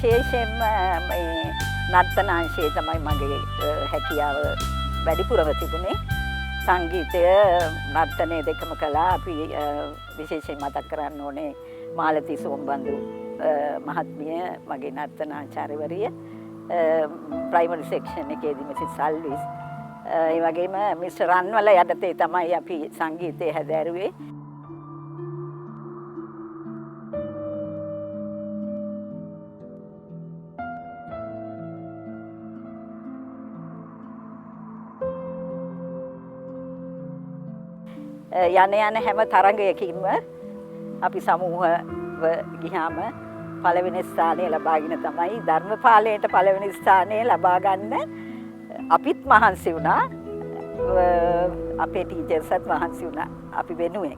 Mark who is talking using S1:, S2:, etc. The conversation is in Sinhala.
S1: විශේෂයෙන්ම මේ නර්තනාංශයේ තමයි මගේ හැකියාව වැඩිපුරව තිබුණේ. සංගීතය නර්තනය දෙකම කළා. අපි විශේෂයෙන් මතක් කරන්න ඕනේ මාලති සෝම්බන්දු මහත්මිය මගේ නර්තනාචාර්යවරිය. ප්‍රයිමරි සෙක්ෂන් එකේදී මිසිස් සල්විස්. ඒ වගේම මිස්ටර් රන්වල යටතේ තමයි අපි සංගීතය හැදෑරුවේ. යන හැම තරඟයකින්ම අපි සමූහව ගියාම පළවෙනි ස්ථානය ලබාගෙන තමයි ධර්මපාලයට පළවෙනි ස්ථානය ලබා ගන්න අපිත් මහන්සි වුණා. අපේ ටීචර්ස්ත් මහන්සි වුණා අපි වෙනුවෙන්.